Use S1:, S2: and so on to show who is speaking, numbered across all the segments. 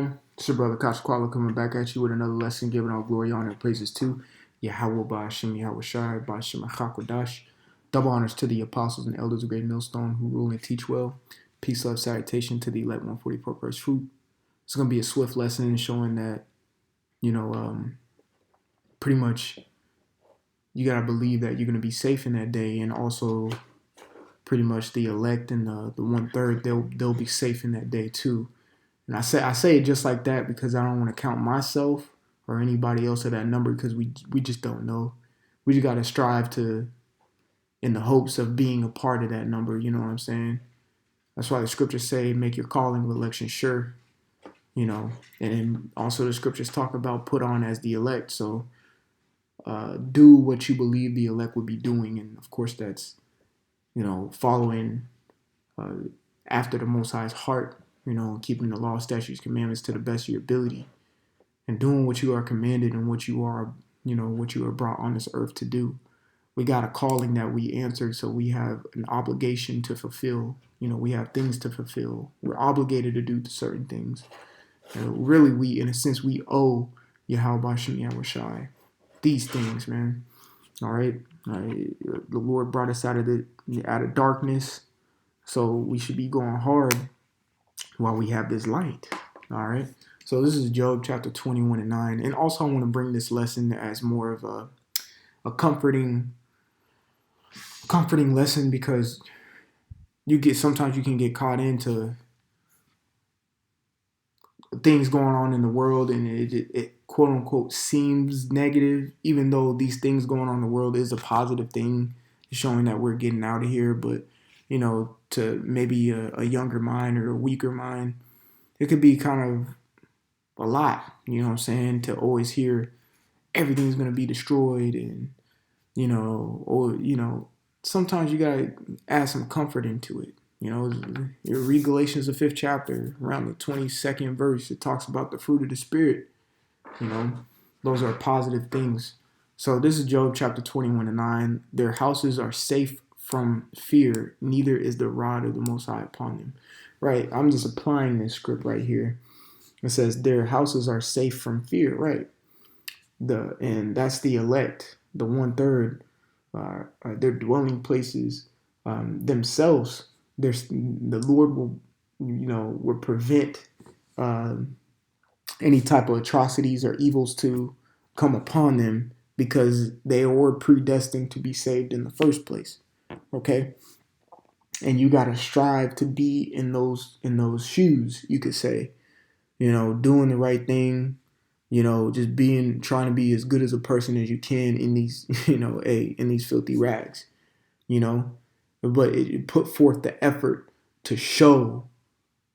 S1: Shalom. It's your brother Kasquala coming back at you with another lesson, giving all glory, honor, and praises to Yahweh Ba'ashem Yahweh Shai Ba'ashem Achakodash. Double honors to the apostles and elders of Great Millstone who rule and teach well. Peace, love, salutation to the elect 144 first fruit. It's going to be a swift lesson showing that, pretty much you got to believe that you're going to be safe in that day, and also pretty much the elect and the 1/3, they'll be safe in that day too. And I say it just like that because I don't want to count myself or anybody else at that number, because we just don't know. We just got to strive to, in the hopes of being a part of that number. You know what I'm saying? That's why the scriptures say, make your calling of election sure. And also the scriptures talk about put on as the elect. So do what you believe the elect would be doing. And of course that's, following after the Most High's heart, keeping the law, statutes, commandments to the best of your ability, and doing what you are commanded and what you are brought on this earth to do. We got a calling that we answered, so we have an obligation to fulfill. We have things to fulfill. We're obligated to do certain things. Really, we, in a sense, we owe Yahweh Ba'ashem Yahweh Shai these things, man. All right. The Lord brought us out of darkness, so we should be going hard while we have this light. All right. So this is Job chapter 21 and 9. And also I want to bring this lesson as more of a comforting lesson, because sometimes you can get caught into things going on in the world, and it quote unquote seems negative, even though these things going on in the world is a positive thing, showing that we're getting out of here. But to maybe a younger mind or a weaker mind, it could be kind of a lot, to always hear everything's going to be destroyed, and sometimes you got to add some comfort into it. You read Galatians, the 5th chapter, around the 22nd verse, it talks about the fruit of the Spirit. Those are positive things. So this is Job chapter 21 and 9. Their houses are safe from fear, neither is the rod of the Most High upon them. Right, I'm just applying this script right here. It says their houses are safe from fear, right? And that's the elect, the 1/3, their dwelling places themselves. The Lord will prevent any type of atrocities or evils to come upon them, because they were predestined to be saved in the first place. Okay, and you got to strive to be in those shoes, you could say, doing the right thing, just trying to be as good as a person as you can in these, in these filthy rags, but it put forth the effort to show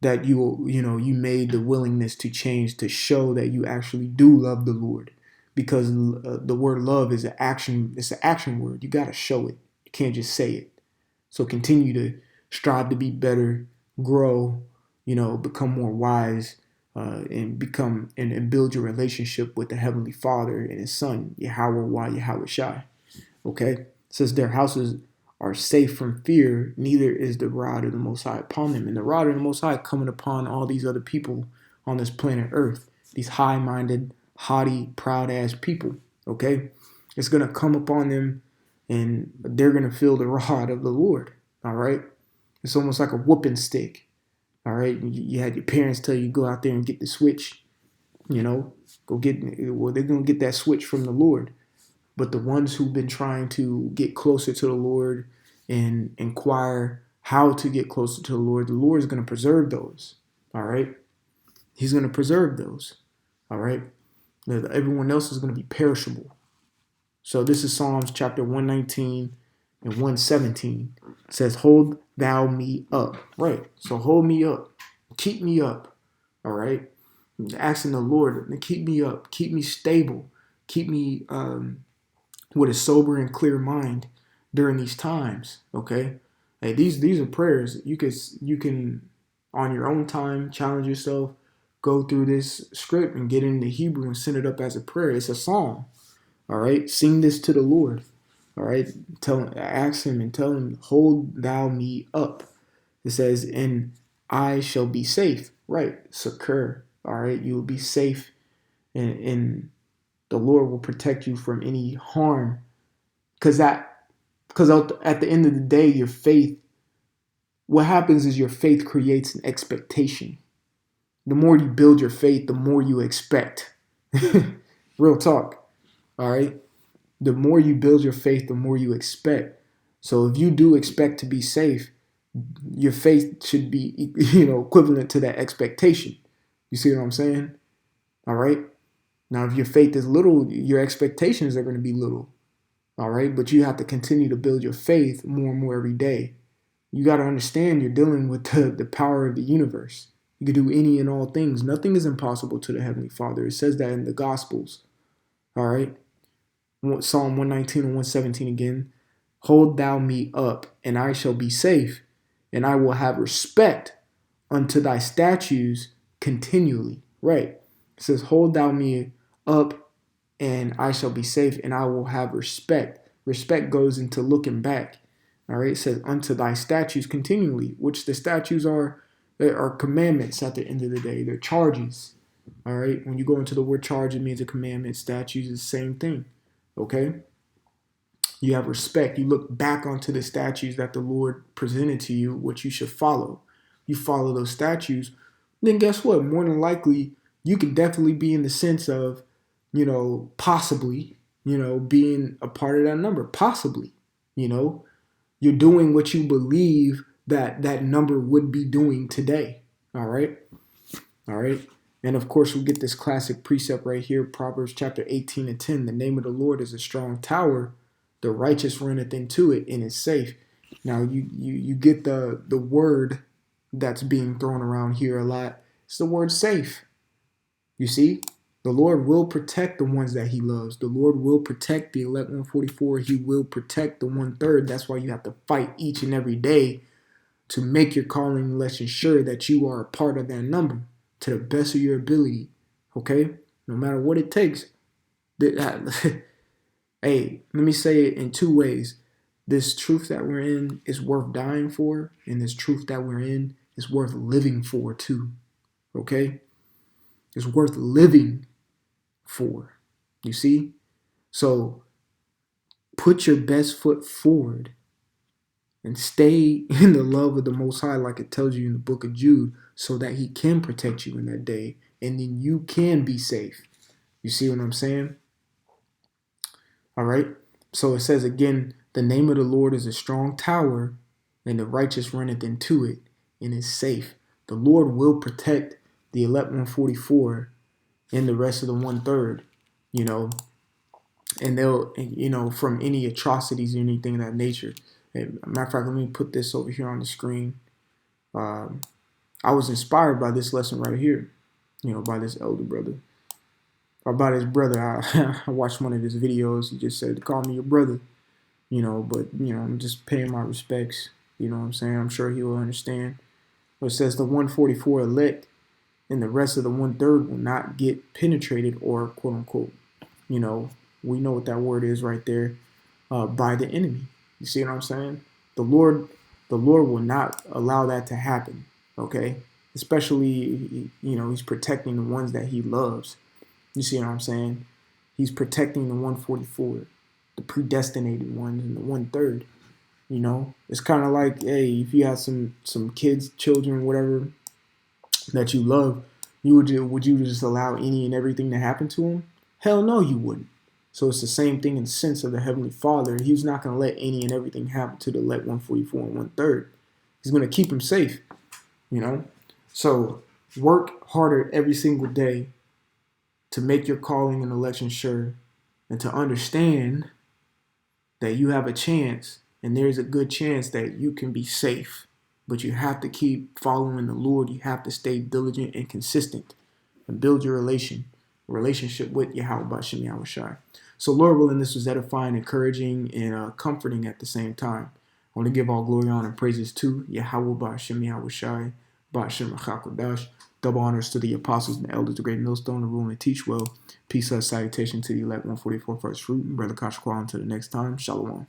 S1: that you made the willingness to change, to show that you actually do love the Lord, because the word love is an action. It's an action word. You got to show it. You can't just say it. So continue to strive to be better, grow, become more wise, and become and build your relationship with the Heavenly Father and His Son, Yahweh Shai. Okay? It says their houses are safe from fear, neither is the rod of the Most High upon them. And the rod of the Most High coming upon all these other people on this planet Earth, these high-minded, haughty, proud-ass people, okay? It's going to come upon them, and they're going to feel the rod of the Lord, all right? It's almost like a whooping stick, all right? You had your parents tell you, go out there and get the switch, they're going to get that switch from the Lord. But the ones who've been trying to get closer to the Lord and inquire how to get closer to the Lord is going to preserve those. All right. He's going to preserve those. All right. Everyone else is going to be perishable. So this is Psalms chapter 119 and 117. It says, hold thou me up. Right. So hold me up. Keep me up. All right. Asking the Lord to keep me up. Keep me stable. Keep me with a sober and clear mind during these times. Okay, hey, these are prayers. You can on your own time challenge yourself, go through this script and get into Hebrew and send it up as a prayer. It's a psalm. All right, sing this to the Lord. All right, ask Him and tell Him, hold thou me up. It says, and I shall be safe. Right, secure. All right, you will be safe, and the Lord will protect you from any harm. Because at the end of the day, your faith, what happens is your faith creates an expectation. The more you build your faith, the more you expect. Real talk. All right. The more you build your faith, the more you expect. So if you do expect to be safe, your faith should be, equivalent to that expectation. You see what I'm saying? All right. Now, if your faith is little, your expectations are going to be little. All right. But you have to continue to build your faith more and more every day. You got to understand you're dealing with the power of the universe. You can do any and all things. Nothing is impossible to the Heavenly Father. It says that in the Gospels. All right. Psalm 119 and 117 again. Hold thou me up, and I shall be safe, and I will have respect unto thy statutes continually. Right. It says, hold thou me up, and I shall be safe, and I will have respect. Respect goes into looking back. All right. It says, unto thy statutes continually, which the statutes are commandments at the end of the day. They're charges. All right. When you go into the word charge, it means a commandment. Statutes is the same thing. Okay. You have respect. You look back onto the statutes that the Lord presented to you, what you should follow. You follow those statutes, then guess what? More than likely, you can definitely be in the sense of, possibly, being a part of that number. Possibly, you're doing what you believe that number would be doing today. All right. All right. And of course, we get this classic precept right here, Proverbs chapter 18 and 10. The name of the Lord is a strong tower. The righteous runneth into it and is safe. Now you get the word that's being thrown around here a lot. It's the word safe. You see, the Lord will protect the ones that he loves. The Lord will protect the elect 144. He will protect the 1/3. That's why you have to fight each and every day to make your calling election sure that you are a part of that number to the best of your ability. Okay? No matter what it takes. Hey, let me say it in two ways. This truth that we're in is worth dying for, and this truth that we're in is worth living for too. Okay? It's worth living for. You see? So put your best foot forward and stay in the love of the Most High, like it tells you in the book of Jude, so that he can protect you in that day, and then you can be safe. You see what I'm saying? All right. So it says again, the name of the Lord is a strong tower, and the righteous runneth into it and is safe. The Lord will protect the elect 144 and the rest of the 1/3, and they'll, from any atrocities or anything of that nature. And matter of fact, let me put this over here on the screen. I was inspired by this lesson right here, by this elder brother. About his brother. I watched one of his videos. He just said, call me your brother, but, I'm just paying my respects. You know what I'm saying? I'm sure he will understand. But it says the 144 elect and the rest of the 1/3 will not get penetrated or quote unquote, we know what that word is right there, by the enemy. You see what I'm saying? The Lord will not allow that to happen. Okay. Especially, he's protecting the ones that he loves. You see what I'm saying? He's protecting the 144, the predestinated ones, and the 1/3. It's kind of like, hey, if you have some kids, children, whatever that you love, would you just allow any and everything to happen to them? Hell no, you wouldn't. So it's the same thing in the sense of the Heavenly Father. He's not going to let any and everything happen to the elect 144 and 1/3. He's going to keep them safe. So work harder every single day to make your calling and election sure, and to understand that you have a chance, and there's a good chance that you can be safe. But you have to keep following the Lord. You have to stay diligent and consistent and build your relationship with Yahweh Bashem Yahushai. So Lord willing, this was edifying, encouraging, and comforting at the same time. I want to give all glory, honor, and praises to Yahweh Bashem Yahushai, Bashem Chakodash. Double honors to the apostles and the elders, the great millstone, the rule and teach well. Peace, salutation to the elect 144 first fruit. And Brother Kashqual until the next time. Shalom.